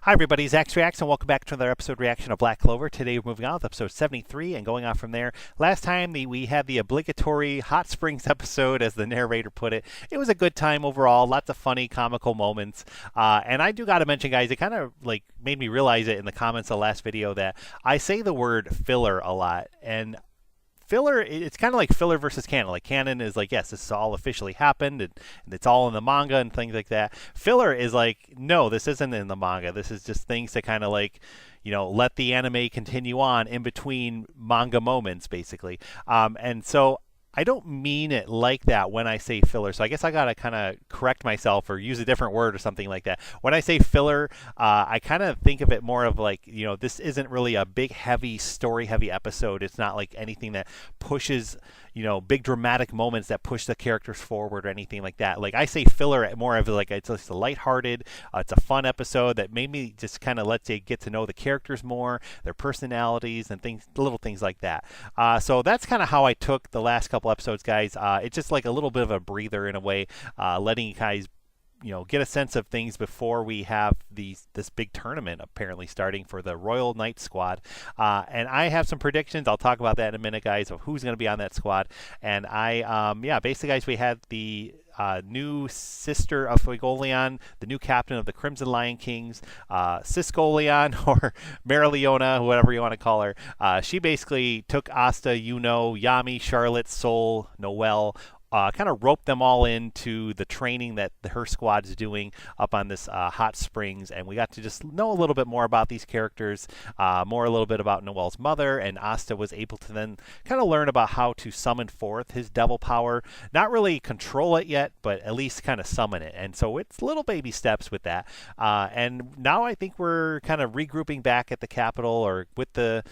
Hi everybody, Zach's Reacts, and welcome back to another episode reaction of Black Clover. Today we're moving on with episode 73 and going on from there. Last time we had the obligatory Hot Springs episode, as the narrator put it. It was a good time overall, lots of funny, comical moments. And I do got to mention, guys, it kind of like made me realize it in the comments of the last video that I say the word filler a lot. And filler, it's kind of like filler versus canon. Like canon is like, yes, this all officially happened and it's all in the manga and things like that. Filler is like, no, this isn't in the manga. This is just things to kind of like, you know, let the anime continue on in between manga moments, basically. And so I don't mean it like that when I say filler. So I guess I got to kind of correct myself or use a different word or something like that. When I say filler, I kind of think of it more of like, you know, this isn't really a big, heavy, story-heavy episode. It's not like anything that pushes, you know, big dramatic moments that push the characters forward or anything like that. Like I say filler more of like it's just a lighthearted, it's a fun episode that made me just kind of let you get to know the characters more, their personalities and things, little things like that. So that's kind of how I took the last couple episodes, guys. It's just like a little bit of a breather in a way, letting you guys, you know, get a sense of things before we have this big tournament apparently starting for the Royal Knight squad. And I have some predictions. I'll talk about that in a minute, guys, of who's going to be on that squad. And yeah, basically, guys, we had the new sister of Fuegoleon, the new captain of the Crimson Lion Kings, Siscoleon, or Marileona, whatever you want to call her. She basically took Asta, Yuno, Yami, Charlotte, Sol, Noelle, kind of roped them all into the training that her squad is doing up on this hot springs, and we got to just know a little bit more about these characters, a little bit about Noelle's mother, and Asta was able to then kind of learn about how to summon forth his devil power. Not really control it yet, but at least kind of summon it, and so it's little baby steps with that. And now I think we're kind of regrouping back at the capital or with the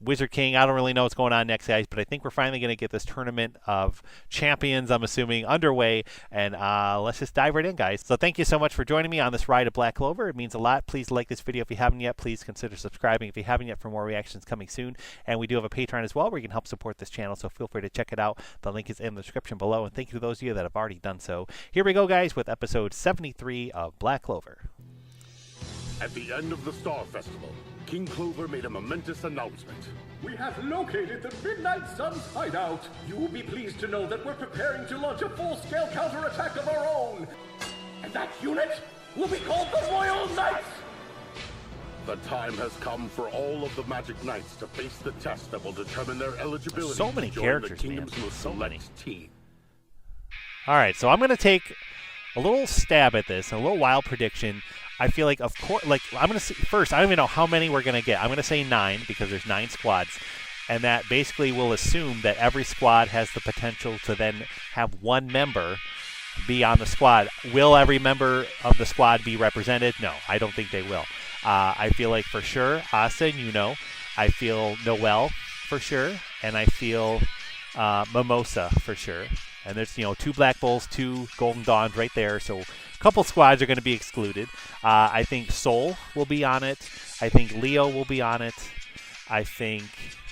Wizard King. I don't really know what's going on next, guys, but I think we're finally going to get this tournament of champions, I'm assuming, underway. And let's just dive right in, guys. So thank you so much for joining me on this ride of Black Clover. It means a lot. Please like this video if you haven't yet. Please consider subscribing if you haven't yet for more reactions coming soon. And we do have a Patreon as well where you can help support this channel, so feel free to check it out. The link is in the description below. And thank you to those of you that have already done so. Here we go, guys, with episode 73 of Black Clover. At the end of the Star Festival, King Clover made a momentous announcement. We have located the Midnight Sun's hideout. You will be pleased to know that we're preparing to launch a full-scale counterattack of our own. And that unit will be called the Royal Knights! The time has come for all of the Magic Knights to face the test that will determine their eligibility So many to join characters, the Kingdom's man. most So many. select team. All right, so I'm going to take a little stab at this, a little wild prediction. I feel like, of course, like I'm going to see first, I don't even know how many we're going to get. I'm going to say 9 because there's 9 squads. And that basically will assume that every squad has the potential to then have one member be on the squad. Will every member of the squad be represented? No, I don't think they will. I feel like for sure, Asa and Yuno. I feel Noelle for sure. And I feel Mimosa for sure. And there's, you know, 2 Black Bulls, 2 Golden Dawns right there. So a couple squads are going to be excluded. I think Sol will be on it. I think Leo will be on it. I think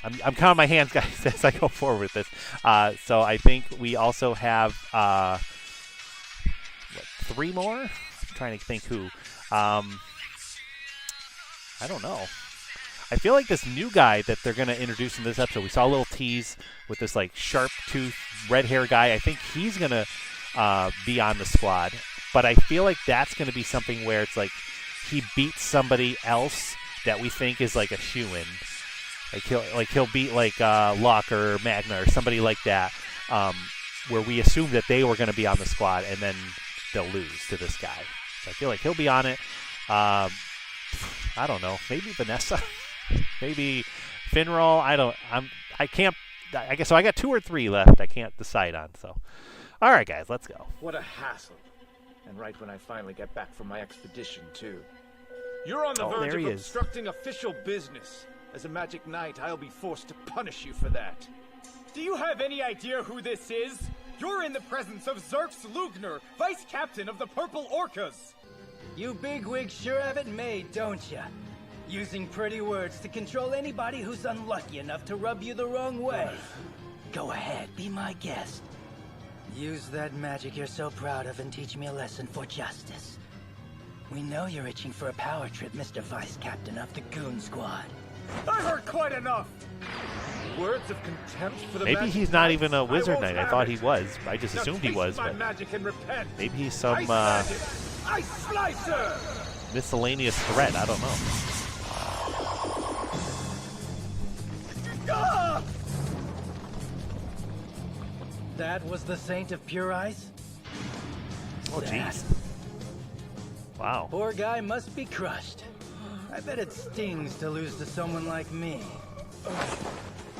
I'm counting my hands, guys, as I go forward with this. So I think we also have 3 more. I'm trying to think who. I don't know. I feel like this new guy that they're going to introduce in this episode, we saw a little tease with this like sharp tooth, red hair guy. I think he's going to be on the squad. But I feel like that's going to be something where it's like he beats somebody else that we think is like a shoo-in. Like he'll beat like Locke or Magna or somebody like that, where we assume that they were going to be on the squad and then they'll lose to this guy. So I feel like he'll be on it. I don't know. Maybe Vanessa. Maybe Finral. I can't. I guess so. I got 2 or 3 left. I can't decide on. So, all right, guys, let's go. What a hassle. And right when I finally get back from my expedition, too. You're on the verge of obstructing official business. As a Magic Knight, I'll be forced to punish you for that. Do you have any idea who this is? You're in the presence of Xerx Lugner, Vice Captain of the Purple Orcas. You bigwigs sure have it made, don't ya? Using pretty words to control anybody who's unlucky enough to rub you the wrong way. Go ahead, be my guest. Use that magic you're so proud of and teach me a lesson for justice. We know you're itching for a power trip, Mr. Vice Captain of the Goon Squad. I've heard quite enough. Words of contempt for the Maybe Magic he's not Knight? even a Wizard Knight. I have thought it. he was. I just Now assumed he taste was, my but magic and repent. maybe he's some Ice magic. Ice slicer. miscellaneous threat. I don't know. Ah! That was the Saint of Pure Ice? Oh, jeez. Wow. Poor guy must be crushed. I bet it stings to lose to someone like me.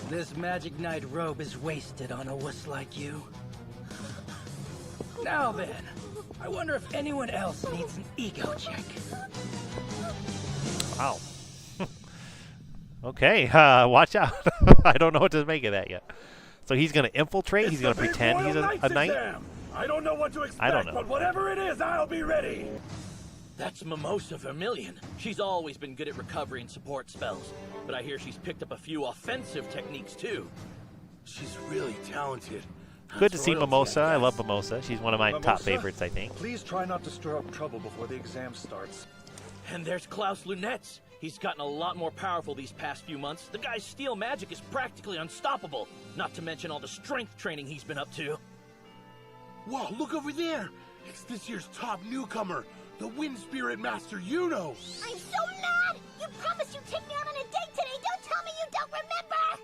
This Magic Knight robe is wasted on a wuss like you. Now then, I wonder if anyone else needs an ego check. Wow. Okay, watch out. I don't know what to make of that yet. So he's going to infiltrate? He's going to pretend he's a knight? Exam. I don't know what to expect, I don't know. but whatever it is, I'll be ready. That's Mimosa Vermilion. She's always been good at recovery and support spells, but I hear she's picked up a few offensive techniques too. She's really talented. Good to see royalty, Mimosa. I guess. love Mimosa. She's one of my top Mimosa? favorites, I think. Please try not to stir up trouble before the exam starts. And there's Klaus Lunetz. He's gotten a lot more powerful these past few months. The guy's steel magic is practically unstoppable, not to mention all the strength training he's been up to. Whoa, look over there. It's this year's top newcomer, the Wind Spirit Master Yuno. I'm so mad! You promised you'd take me out on a date today! Don't tell me you don't remember!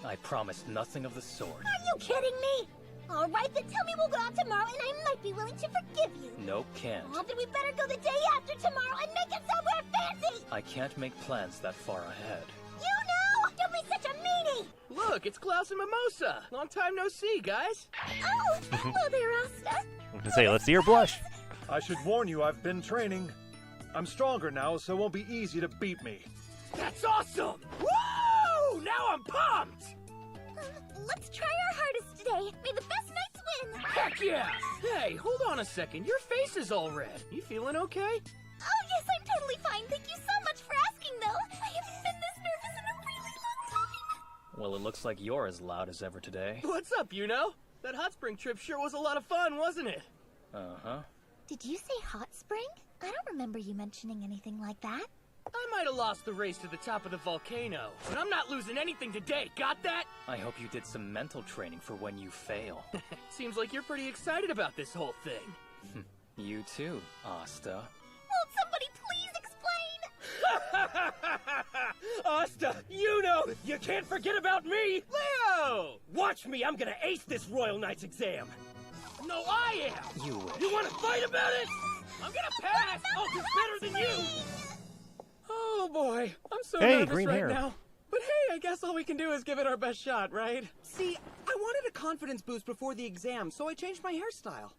I promised nothing of the sort. Are you kidding me? Alright, then tell me we'll go out tomorrow and I might be willing to forgive you. Nope, can't. Well, then we better go the day after tomorrow and make it somewhere fancy! I can't make plans that far ahead. You know! Don't be such a meanie! Look, it's Klaus and Mimosa. Long time no see, guys. Oh, hello there, Asta. I was going to say, let's see her blush. I should warn you, I've been training. I'm stronger now, so it won't be easy to beat me. That's awesome! Woo! Now I'm pumped! Let's try our hardest today. May the best nights win! Heck yeah! Hey, hold on a second. Your face is all red. You feeling okay? Oh, yes, I'm totally fine. Thank you so much for asking, though. I haven't been this nervous in a really long time. Well, it looks like you're as loud as ever today. What's up, Yuno? That hot spring trip sure was a lot of fun, wasn't it? Uh-huh. Did you say hot spring? I don't remember you mentioning anything like that. I might have lost the race to the top of the volcano, but I'm not losing anything today. Got that? I hope you did some mental training for when you fail. Seems like you're pretty excited about this whole thing. You too, Asta. Won't somebody please explain? Asta, you know, you can't forget about me! Leo! Watch me, I'm gonna ace this Royal Knight's exam! No, I am! You wish. You wanna fight about it? I'm gonna pass! I'll do better than you! Oh boy, I'm so Hey, nervous green right hair. now. But hey, I guess all we can do is give it our best shot, right? See, I wanted a confidence boost before the exam, so I changed my hairstyle.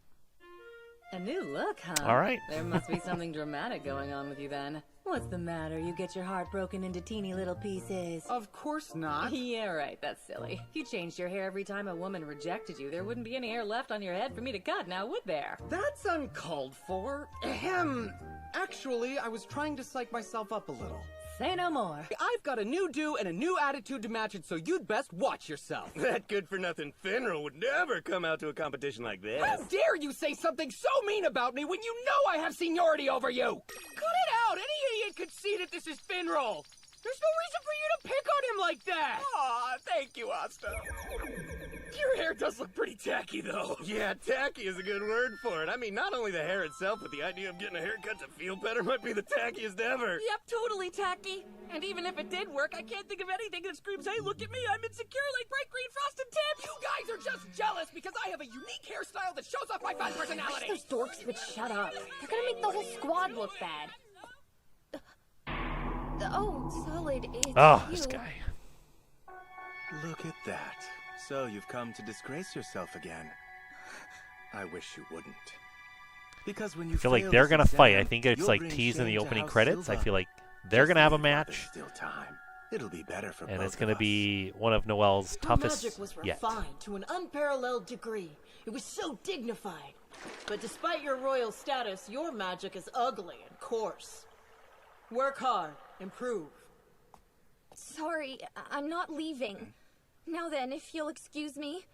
A new look, huh? All right. There must be something dramatic going on with you then. What's the matter? You get your heart broken into teeny little pieces. Of course not. Yeah, right. That's silly. If you changed your hair every time a woman rejected you, there wouldn't be any hair left on your head for me to cut, now would there? That's uncalled for. Ahem. Actually, I was trying to psych myself up a little. Say no more. I've got a new do and a new attitude to match it, so you'd best watch yourself. That good-for-nothing Finral would never come out to a competition like this. How dare you say something so mean about me when you know I have seniority over you? Cut it out! Any idiot could see that this is Finral! There's no reason for you to pick on him like that! Aw, thank you, Asta. Your hair does look pretty tacky, though. Yeah, tacky is a good word for it. I mean, not only the hair itself, but the idea of getting a haircut to feel better might be the tackiest ever. Yep, totally tacky. And even if it did work, I can't think of anything that screams, hey, look at me, I'm insecure like bright green frosted tips! You guys are just jealous because I have a unique hairstyle that shows off my fun personality! Those dorks would shut up. They're gonna make the whole squad look bad. Oh, Solid, it's Oh, you. this guy. Look at that. So you've come to disgrace yourself again. I wish you wouldn't. Because when you I feel like fail they're this going to fight. I exam, think it's you'll like bring teased in the shame to opening House credits. I Silva. feel like they're going to have a Just think while match, there's still time. It'll be better for and both it's going to of us. be one of Noelle's Her toughest magic was yet. refined to an unparalleled degree. It was so dignified. But despite your royal status, your magic is ugly and coarse. Work hard. Improve. Sorry, I'm not leaving. Now then, if you'll excuse me,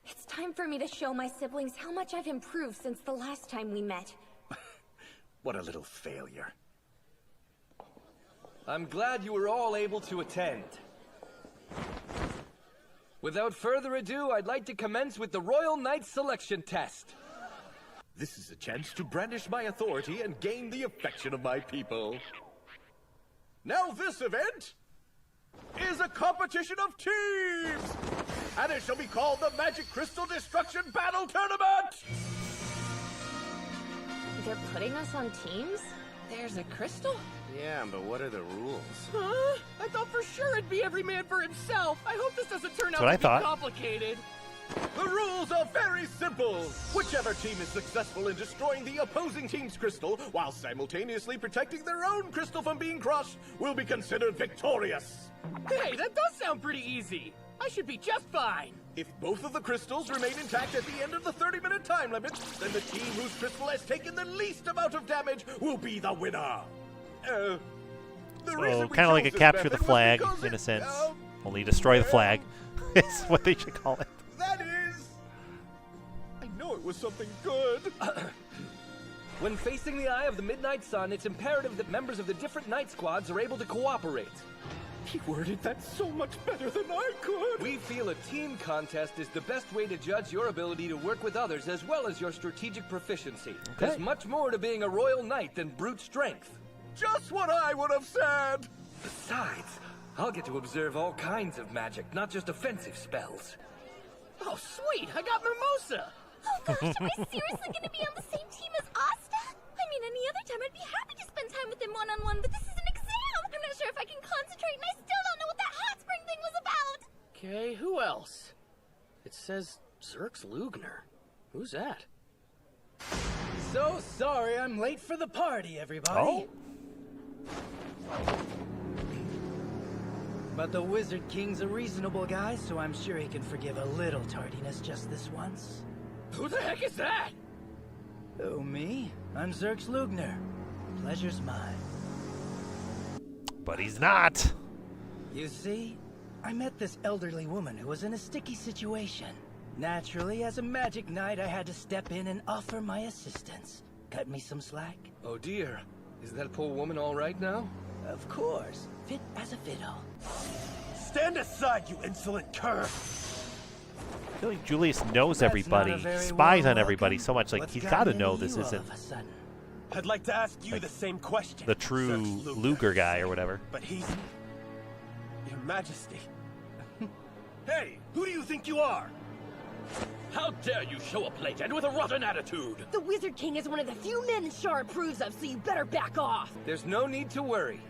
it's time for me to show my siblings how much I've improved since the last time we met. What a little failure. I'm glad you were all able to attend. Without further ado, I'd like to commence with the Royal Knight Selection Test. This is a chance to brandish my authority and gain the affection of my people. Now this event is a competition of teams! And it shall be called the Magic Crystal Destruction Battle Tournament! They're putting us on teams? There's a crystal? Yeah, but what are the rules? Huh? I thought for sure it'd be every man for himself. I hope this doesn't turn out what to I be thought. complicated. The rules are very simple. Whichever team is successful in destroying the opposing team's crystal while simultaneously protecting their own crystal from being crushed will be considered victorious. Hey, that does sound pretty easy. I should be just fine. If both of the crystals remain intact at the end of the 30-minute time limit, then the team whose crystal has taken the least amount of damage will be the winner. So, kind of like a capture the flag, in a sense. Only destroy the flag. Is what they should call it. That is... I know it was something good. When facing the eye of the midnight sun, it's imperative that members of the different night squads are able to cooperate. He worded that so much better than I could. We feel a team contest is the best way to judge your ability to work with others as well as your strategic proficiency. Okay. There's much more to being a royal knight than brute strength. Just what I would have said. Besides, I'll get to observe all kinds of magic, not just offensive spells. Oh, sweet! I got mimosa! Oh gosh, am I seriously gonna be on the same team as Asta? I mean, any other time I'd be happy to spend time with him one-on-one, but this is an exam! I'm not sure if I can concentrate, and I still don't know what that hot spring thing was about! Okay, who else? It says Zerx Lugner. Who's that? So sorry I'm late for the party, everybody. Oh. But the Wizard King's a reasonable guy, so I'm sure he can forgive a little tardiness just this once. Who the heck is that? Oh, me? I'm Zerx Lugner. Pleasure's mine. But he's not. You see, I met this elderly woman who was in a sticky situation. Naturally, as a magic knight, I had to step in and offer my assistance. Cut me some slack? Oh dear, is that poor woman all right now? Of course, fit as a fiddle. Stand aside, you insolent cur! I feel like Julius knows everybody, spies on everybody so much. Like, he's got to know this isn't I'd like to ask you the same question. the true Luger guy or whatever. But he's... Your Majesty. Hey, who do you think you are? How dare you show up late and with a rotten attitude? The Wizard King is one of the few men Shar approves of, so you better back off. There's no need to worry.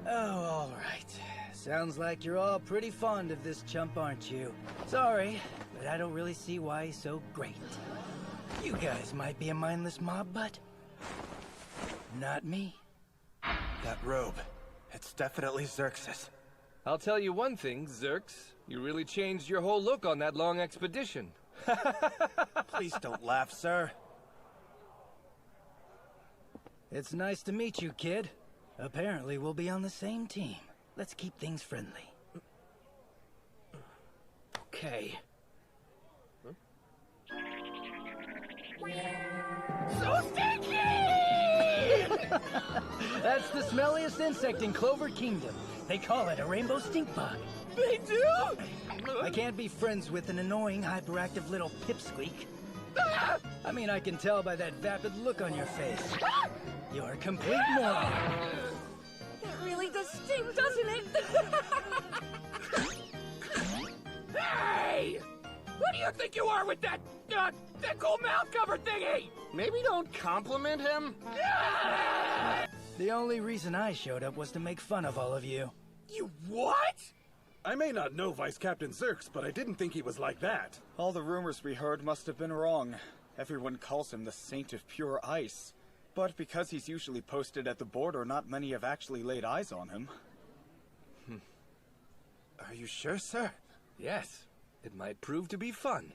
Oh, all right. Sounds like you're all pretty fond of this chump, aren't you? Sorry, but I don't really see why he's so great. You guys might be a mindless mob, but not me. That robe, it's definitely Zerx's. I'll tell you one thing, Zerx. You really changed your whole look on that long expedition. Please don't laugh, sir. It's nice to meet you, kid. Apparently we'll be on the same team. Let's keep things friendly. Okay. So stinky! That's the smelliest insect in Clover Kingdom. They call it a rainbow stink bug. They do? I can't be friends with an annoying, hyperactive little pipsqueak. I mean, I can tell by that vapid look on your face. You're a complete moron. It really does sting, doesn't it? Hey! Who do you think you are with that cool mouth cover thingy? Maybe don't compliment him. The only reason I showed up was to make fun of all of you. You what? I may not know Vice Captain Zerx, but I didn't think he was like that. All the rumors we heard must have been wrong. Everyone calls him the Saint of Pure Ice. But because he's usually posted at the border, not many have actually laid eyes on him. Are you sure, sir? Yes. It might prove to be fun.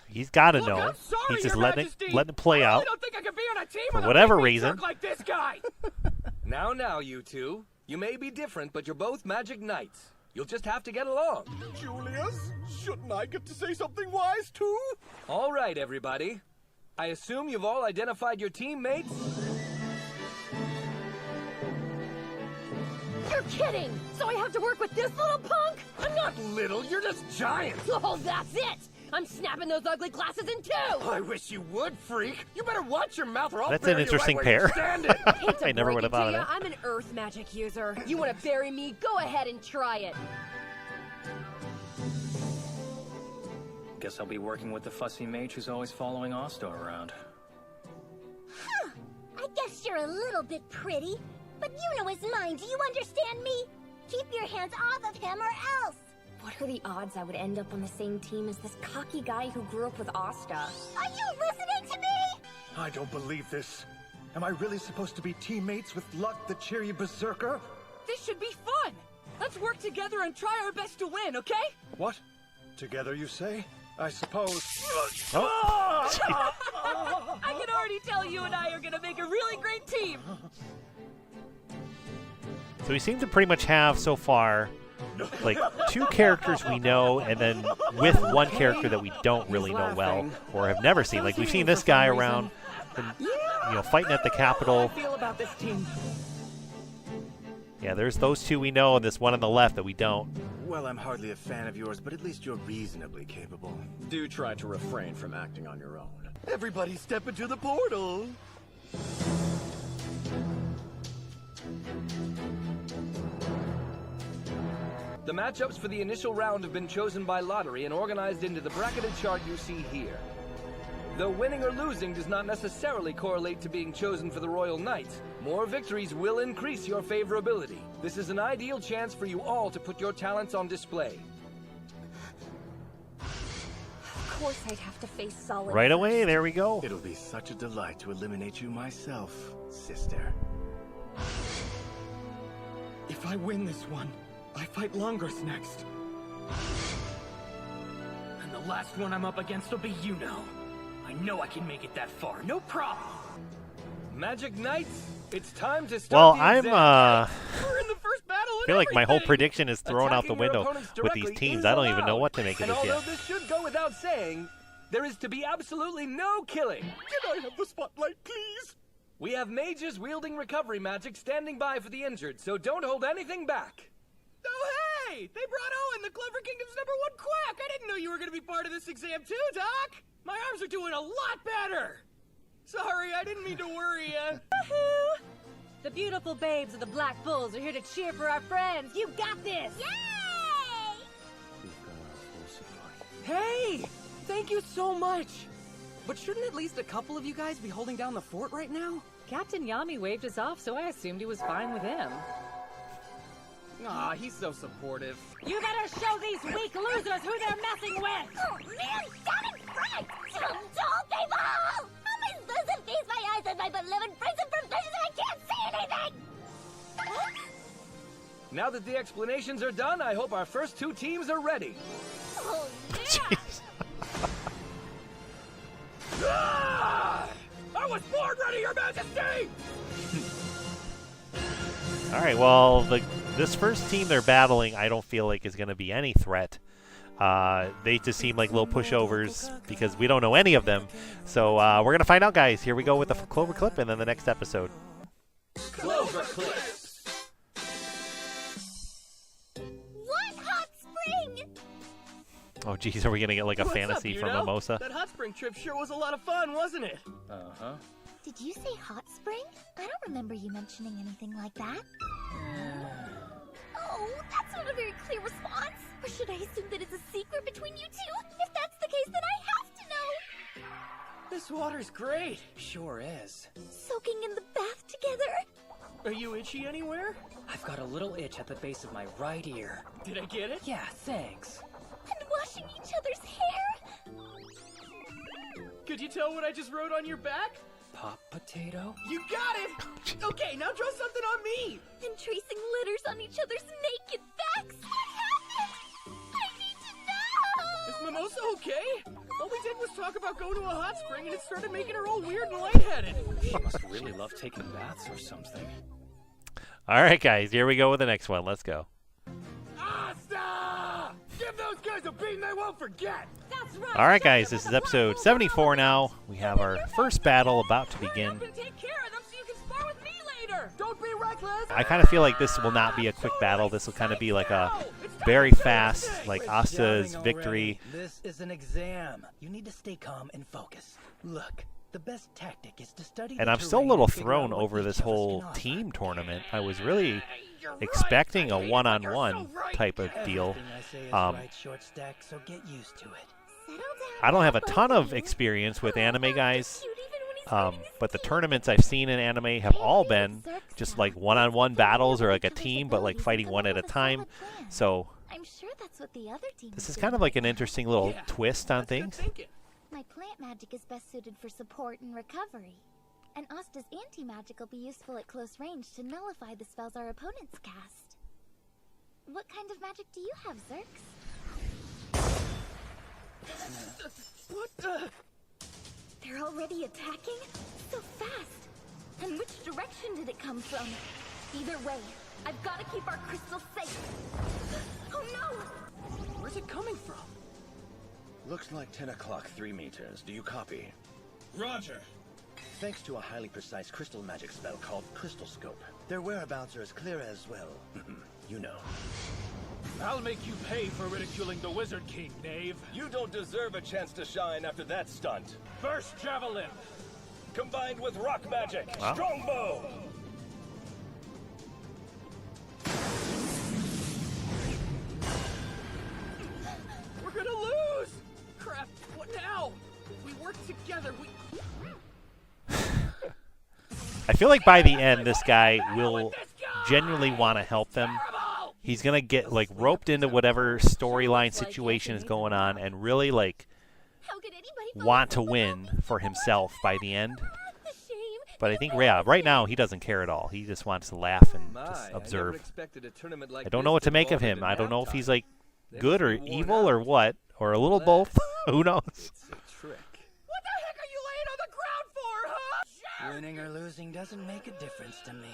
He's got to Look, know. I'm sorry, He's just Your letting Majesty. it play out. I don't think I could be on a team For with whatever a big reason. jerk like this guy. Now, you two. You may be different, but you're both magic knights. You'll just have to get along. Julius, shouldn't I get to say something wise, too? All right, everybody. I assume you've all identified your teammates? You're kidding! So I have to work with this little punk? I'm not little, you're just giant! Oh, that's it! I'm snapping those ugly glasses in two! I wish you would, freak! You better watch your mouth or I'll That's bury an interesting you right where pair. you stand it. I never would have thought of that. I'm an earth magic user. You want to bury me? Go ahead and try it. Guess I'll be working with the fussy mage who's always following Asta around. Huh. I guess you're a little bit pretty, but you know his mind. Do you understand me? Keep your hands off of him or else. What are the odds I would end up on the same team as this cocky guy who grew up with Asta? Are you listening to me? I don't believe this. Am I really supposed to be teammates with Luck the cheery berserker? This should be fun! Let's work together and try our best to win, okay? What? Together, you say? I suppose. I can already tell you and I are gonna make a really great team! So we seem to pretty much have, so far, like 2 characters we know, and then with 1 character that we don't really know well or have never seen. Like, we've seen this guy around, and, fighting at the Capitol. Yeah, there's those 2 we know, and this one on the left that we don't. Well, I'm hardly a fan of yours, but at least you're reasonably capable. Do try to refrain from acting on your own. Everybody step into the portal! The matchups for the initial round have been chosen by lottery and organized into the bracketed chart you see here. Though winning or losing does not necessarily correlate to being chosen for the Royal Knights, more victories will increase your favorability. This is an ideal chance for you all to put your talents on display. Of course I'd have to face Solid. Right away, there we go. It'll be such a delight to eliminate you myself, sister. If I win this one, I fight Longus next. And the last one I'm up against will be I know I can make it that far, no problem. Magic Knights, it's time to start Well, the I'm, exam. We're in the first battle I feel like my whole prediction is thrown out the window with these teams. I don't even know what to make of this And yet. although this should go without saying, there is to be absolutely no killing. Can I have the spotlight, please? We have mages wielding recovery magic standing by for the injured, so don't hold anything back. Oh, hey! They brought Owen, the Clover Kingdom's #1 quack! I didn't know you were gonna be part of this exam too, Doc! My arms are doing a lot better! Sorry, I didn't mean to worry ya. Woohoo! The beautiful babes of the Black Bulls are here to cheer for our friends. You got this! Yay! Hey! Thank you so much! But shouldn't at least a couple of you guys be holding down the fort right now? Captain Yami waved us off, so I assumed he was fine with him. Aw, he's so supportive. You better show these weak losers who they're messing with! Oh, man, down in front! Some tall people! How am I supposed to feast my eyes on my beloved prison from places I can't see anything? Now that the explanations are done, I hope our first 2 teams are ready. Oh, yeah! I was born ready, Your Majesty! All right, well, this first team they're battling, I don't feel like is going to be any threat. They just seem like little pushovers because we don't know any of them. So we're going to find out, guys. Here we go with the Clover clip and then the next episode. Clover clips. What hot spring? Oh, geez, are we going to get like a What's fantasy up, from Mimosa? That hot spring trip sure was a lot of fun, wasn't it? Uh-huh. Did you say hot spring? I don't remember you mentioning anything like that. Oh, that's not a very clear response. Or should I assume that it's a secret between you two? If that's the case, then I have to know. This water's great. Sure is. Soaking in the bath together. Are you itchy anywhere? I've got a little itch at the base of my right ear. Did I get it? Yeah, thanks. And washing each other's hair. Could you tell what I just wrote on your back? Pop potato? You got it! Okay, now draw something on me! And tracing letters on each other's naked backs. What happened? I need to know! Is Mimosa okay? All we did was talk about going to a hot spring and it started making her all weird and lightheaded. She must really love taking baths or something. All right, guys, here we go with the next one. Let's go. Asta! Give those guys a beating they won't forget! That's right! All right, guys, this is episode 74 now. We have our first battle about to begin. Take care of them so you can spar with me later. Don't be reckless! I kind of feel like this will not be a quick battle. This will kind of be like a very fast, like Asta's victory. This is an exam. You need to stay calm and focus. Look, the best tactic is to study. And I'm still a little thrown over this whole team tournament. I was really expecting a one-on-one type of deal. I don't have a ton of experience with anime, guys. But the tournaments I've seen in anime have all been just like one-on-one battles or like a team, but like fighting one at a time. So I'm sure that's what the other team this is kind of like an interesting little twist on things. My plant magic is best suited for support and recovery. And Asta's anti-magic will be useful at close range to nullify the spells our opponents cast. What kind of magic do you have, Zerx? What the? They're already attacking? So fast! And which direction did it come from? Either way, I've got to keep our crystal safe. Oh no! Where's it coming from? Looks like 10 o'clock, 3 meters. Do you copy? Roger. Thanks to a highly precise crystal magic spell called Crystal Scope, their whereabouts are as clear as, well, you know. I'll make you pay for ridiculing the Wizard King, knave. You don't deserve a chance to shine after that stunt. First javelin. Combined with rock magic. Wow. Strongbow. We're gonna lose! Crap, what now? We work together, I feel like by the end, this guy will genuinely want to help them. He's going to get like roped into whatever storyline situation is going on and really like want to win for himself by the end. But I think, yeah, right now he doesn't care at all. He just wants to laugh and just observe. I don't know what to make of him. I don't know if he's like good or evil or what, or a little both. Who knows? What the heck are you laying on the ground for, huh? Winning or losing doesn't make a difference to me.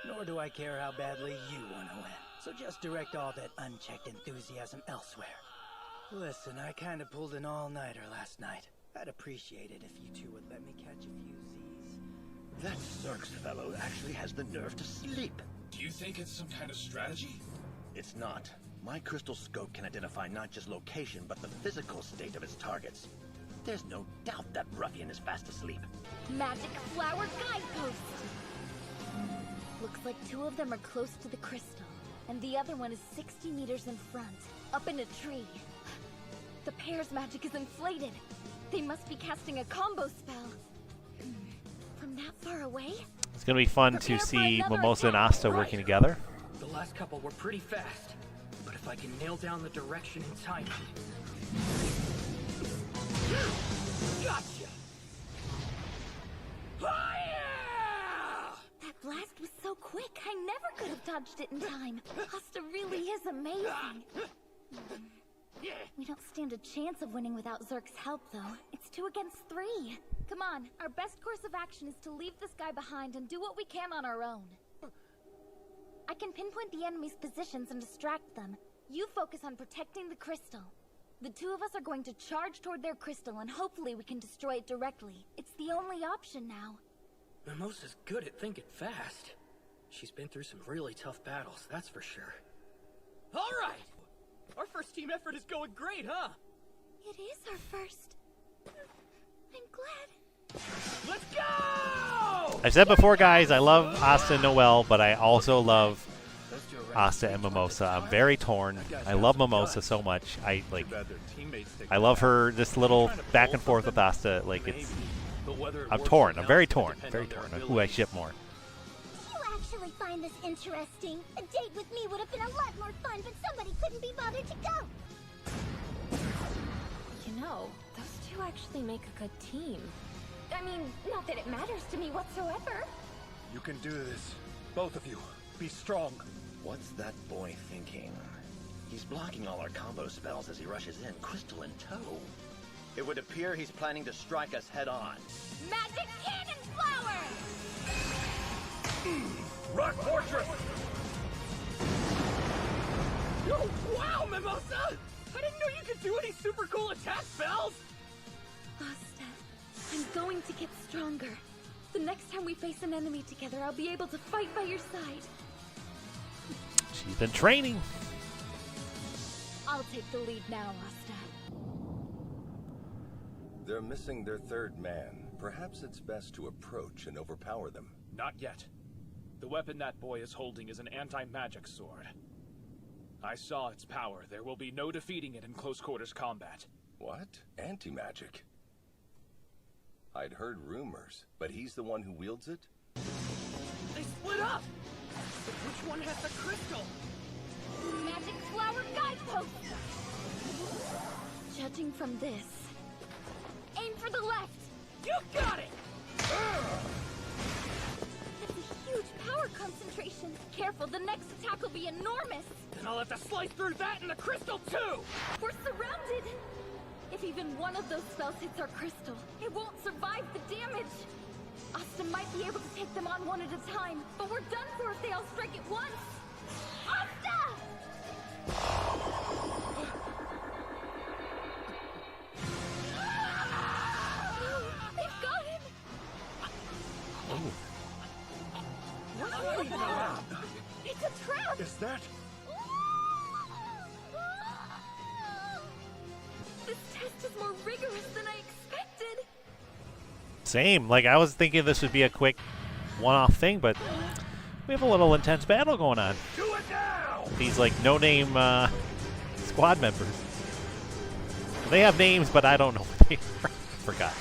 Nor do I care how badly you want to win. So just direct all that unchecked enthusiasm elsewhere. Listen, I kind of pulled an all-nighter last night. I'd appreciate it if you two would let me catch a few Z's. That Zerx fellow actually has the nerve to sleep. Do you think it's some kind of strategy? It's not. My crystal scope can identify not just location, but the physical state of its targets. There's no doubt that ruffian is fast asleep. Magic flower guidepost! Looks like 2 of them are close to the crystal, and the other one is 60 meters in front, up in a tree. The pair's magic is inflated. They must be casting a combo spell. From that far away? It's going to be fun to see Mimosa and Asta working together. The last couple were pretty fast, but if I can nail down the direction and timing... Gotcha! That blast was so quick, I never could have dodged it in time. Asta really is amazing. We don't stand a chance of winning without Zerx's help, though. It's 2 against 3. Come on, our best course of action is to leave this guy behind and do what we can on our own. I can pinpoint the enemy's positions and distract them. You focus on protecting the crystal. The 2 of us are going to charge toward their crystal, and hopefully we can destroy it directly. It's the only option now. Mimosa's good at thinking fast. She's been through some really tough battles, that's for sure. All right! Our first team effort is going great, huh? It is our first. I'm glad. Let's go! I've said before, guys, I love Asta and Noelle, but I also love Asta and Mimosa. I'm very torn. I love Mimosa so much. I love her, this little back and forth with Asta. Like, it's... I'm torn. I'm very torn. Very torn on who I ship more. You actually find this interesting? A date with me would have been a lot more fun, but somebody couldn't be bothered to go. You know, those 2 actually make a good team. I mean, not that it matters to me whatsoever. You can do this. Both of you. Be strong. What's that boy thinking? He's blocking all our combo spells as he rushes in, crystal in tow. It would appear he's planning to strike us head on. Magic cannon flower! Rock Fortress! Oh, wow, Mimosa! I didn't know you could do any super cool attack spells! Asta, I'm going to get stronger. The next time we face an enemy together, I'll be able to fight by your side. She's been training. I'll take the lead now, Asta. They're missing their third man. Perhaps it's best to approach and overpower them. Not yet. The weapon that boy is holding is an anti-magic sword. I saw its power. There will be no defeating it in close quarters combat. What? Anti-magic? I'd heard rumors, but he's the one who wields it? They split up! But which one has the crystal? Magic flower guidepost! Judging from this, aim for the left! You got it! That's a huge power concentration. Careful, the next attack will be enormous. Then I'll have to slice through that and the crystal too! We're surrounded! If even one of those spells hits our crystal, it won't survive the damage. Asta might be able to take them on one at a time, but we're done for if they all strike at once. Asta! They've got him! It's a trap! Is that? This test is more rigorous than I expected. Same. Like, I was thinking this would be a quick one-off thing, but we have a little intense battle going on. Do it now! These, like, no-name squad members. They have names, but I don't know what they are. Forgot.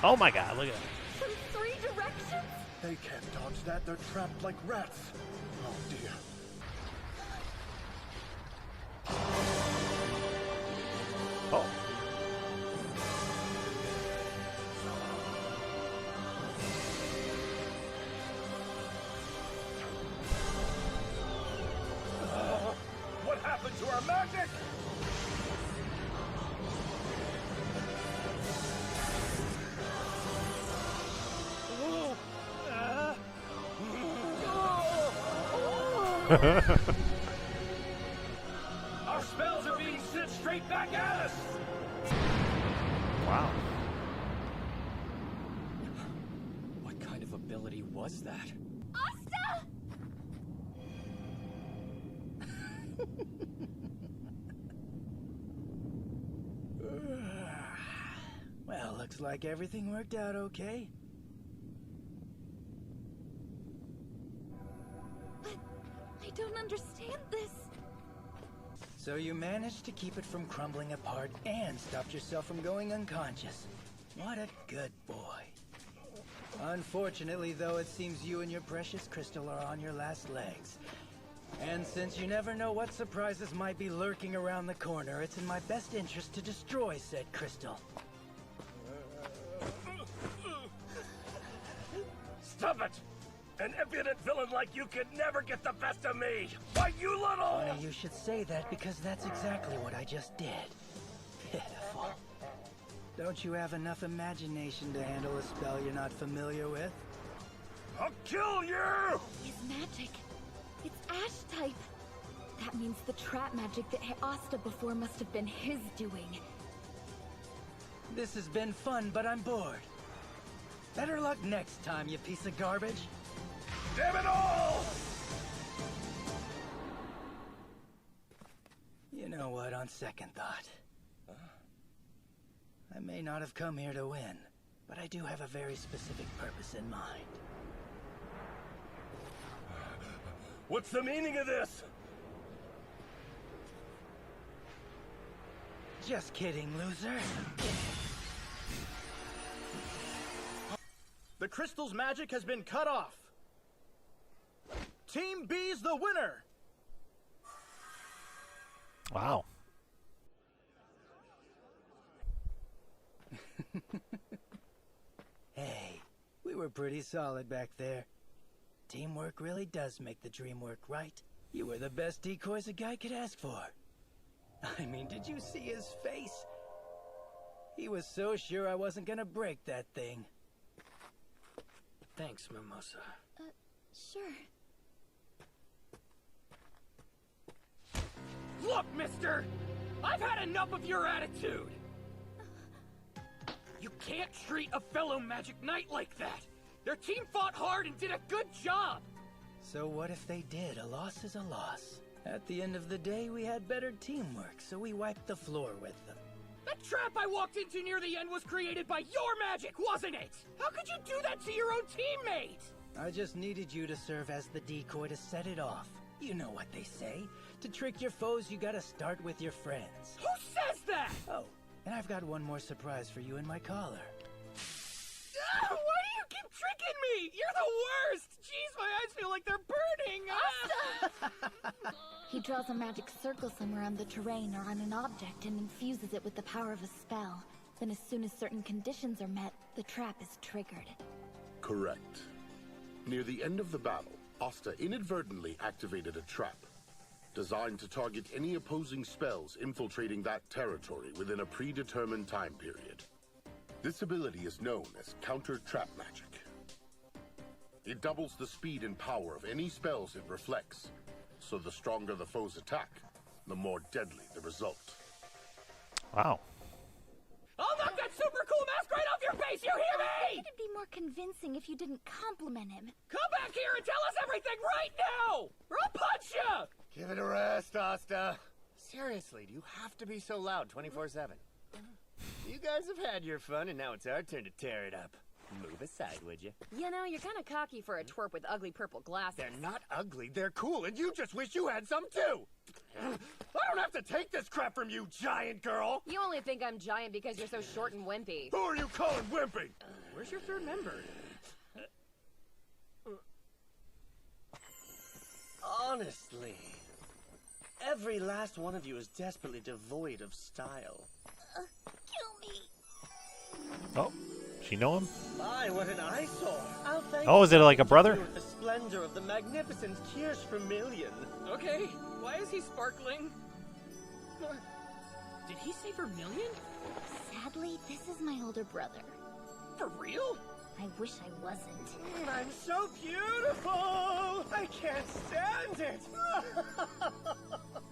Oh my god, look at that. From 3 directions? They can't dodge that. They're trapped like rats. Oh dear. Oh. What happened to our magic? Our spells are being sent straight back at us! Wow. What kind of ability was that? Asta! Well, looks like everything worked out okay. But I don't understand this. So you managed to keep it from crumbling apart and stopped yourself from going unconscious. What a good boy. Unfortunately, though, it seems you and your precious crystal are on your last legs. And since you never know what surprises might be lurking around the corner, it's in my best interest to destroy said crystal. Stop it! An impudent villain like you could never get the best of me! Why, you little... Funny you should say that, because that's exactly what I just did. Pitiful. Don't you have enough imagination to handle a spell you're not familiar with? I'll kill you! His magic. It's ash type. That means the trap magic that hit Asta before must have been his doing. This has been fun, but I'm bored. Better luck next time, you piece of garbage. Damn it all! You know what, on second thought. I may not have come here to win, but I do have a very specific purpose in mind. What's the meaning of this? Just kidding, loser. The crystal's magic has been cut off. Team B's the winner. Wow. Hey, we were pretty solid back there. Teamwork really does make the dream work, right? You were the best decoys a guy could ask for. I mean, did you see his face? He was so sure I wasn't gonna break that thing. Thanks, Mimosa. Sure. Look, mister! I've had enough of your attitude! You can't treat a fellow magic knight like that! Their team fought hard and did a good job! So what if they did? A loss is a loss. At the end of the day, we had better teamwork, so we wiped the floor with them. That trap I walked into near the end was created by your magic, wasn't it? How could you do that to your own teammate? I just needed you to serve as the decoy to set it off. You know what they say. To trick your foes, you gotta start with your friends. Who says that? Oh, and I've got one more surprise for you in my collar. Why do you keep tricking me? You're the worst! Jeez, my eyes feel like they're burning! He draws a magic circle somewhere on the terrain or on an object and infuses it with the power of a spell. Then as soon as certain conditions are met, the trap is triggered. Correct. Near the end of the battle, Asta inadvertently activated a trap, designed to target any opposing spells infiltrating that territory within a predetermined time period. This ability is known as Counter Trap Magic. It doubles the speed and power of any spells it reflects, so the stronger the foe's attack, the more deadly the result. Wow. I'll knock that super cool mask right off your face, you hear me? I think it'd be more convincing if you didn't compliment him. Come back here and tell us everything right now, or I'll punch you! Give it a rest, Asta. Seriously, do you have to be so loud 24/7? You guys have had your fun, and now it's our turn to tear it up. Move aside, would you? You know, you're kind of cocky for a twerp with ugly purple glasses. They're not ugly, they're cool, and you just wish you had some too! I don't have to take this crap from you, giant girl! You only think I'm giant because you're so short and wimpy. Who are you calling wimpy? Where's your third member? Honestly, every last one of you is desperately devoid of style. Kill me. Oh, she know him? My, what an eyesore! I'll thank Oh, is it like a brother? you with the splendor of the magnificent Kirsch Vermilion. Okay, why is he sparkling? Did he say Vermilion? Sadly, this is my older brother. For real? I wish I wasn't. I'm so beautiful! I can't stand it!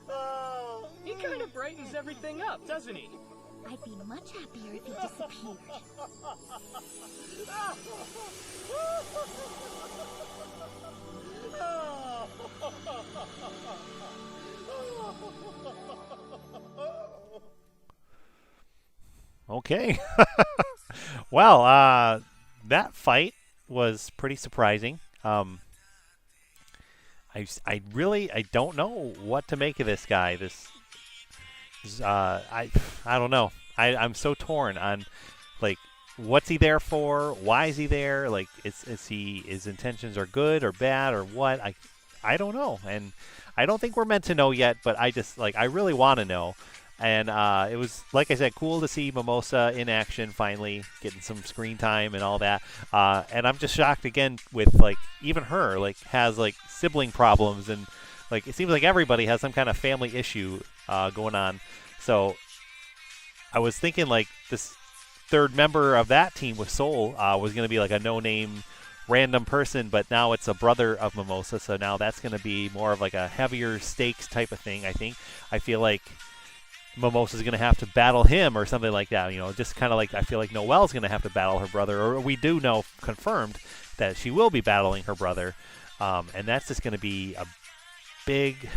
Oh, He kind of brightens everything up, doesn't he? I'd be much happier if he disappeared. Okay. Well, that fight was pretty surprising. I don't know what to make of this guy. I don't know. I'm so torn on, like, what's he there for? Why is he there? Like, is he, his intentions are good or bad or what? I don't know, and I don't think we're meant to know yet. But I really want to know. And it was, like I said, cool to see Mimosa in action finally, getting some screen time and all that. And I'm just shocked again with, like, even her, like, has, like, sibling problems. And, like, it seems like everybody has some kind of family issue going on. So I was thinking, like, this third member of that team with Soul was going to be, like, a no-name random person. But now it's a brother of Mimosa. So now that's going to be more of, like, a heavier stakes type of thing, I think. I feel like Mimosa's going to have to battle him or something like that. You know, just kind of like I feel like Noelle's going to have to battle her brother. Or we do know confirmed that she will be battling her brother. And that's just going to be a big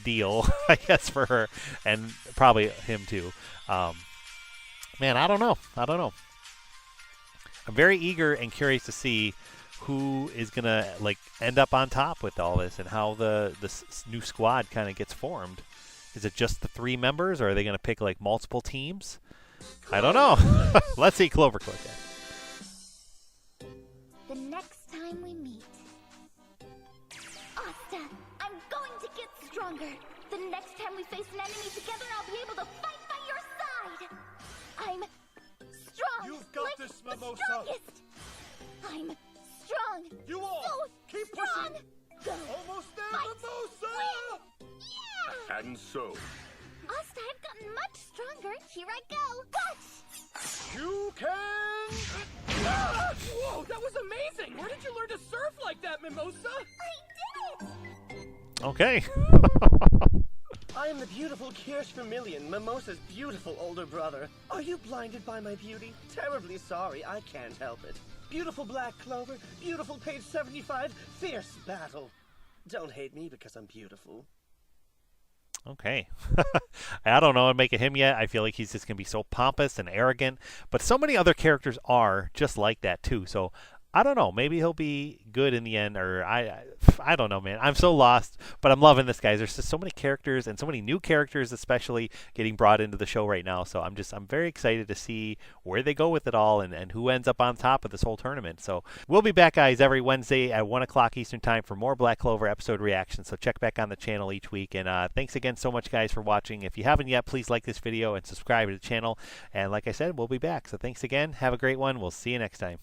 deal, I guess, for her and probably him too. Man, I don't know. I'm very eager and curious to see who is going to, like, end up on top with all this and how this new squad kind of gets formed. Is it just the 3 members, or are they going to pick, like, multiple teams? I don't know. Let's see Clover click it. The next time we meet. Asta, I'm going to get stronger. The next time we face an enemy together, I'll be able to fight by your side. I'm strong. You've got like this, the Mimosa. strongest. I'm strong. You all so keep strong. pushing. Go. Almost there, Fight. Mimosa! Win. Yeah. And so, Asta, I've gotten much stronger. Here I go. Watch. You can... Ah! Whoa, that was amazing! Where did you learn to surf like that, Mimosa? I did it. Okay. I am the beautiful Kirsch Vermilion, Mimosa's beautiful older brother. Are you blinded by my beauty? Terribly sorry, I can't help it. Beautiful Black Clover, beautiful page 75, fierce battle. Don't hate me because I'm beautiful. Okay. I don't know how to make it him yet. I feel like he's just going to be so pompous and arrogant. But so many other characters are just like that, too. So I don't know. Maybe he'll be good in the end, or I don't know, man. I'm so lost, but I'm loving this, guys. There's just so many characters and so many new characters, especially getting brought into the show right now. So I'm very excited to see where they go with it all and who ends up on top of this whole tournament. So we'll be back, guys, every Wednesday at 1 o'clock Eastern Time for more Black Clover episode reactions. So check back on the channel each week. And thanks again so much, guys, for watching. If you haven't yet, please like this video and subscribe to the channel. And like I said, we'll be back. So thanks again. Have a great one. We'll see you next time.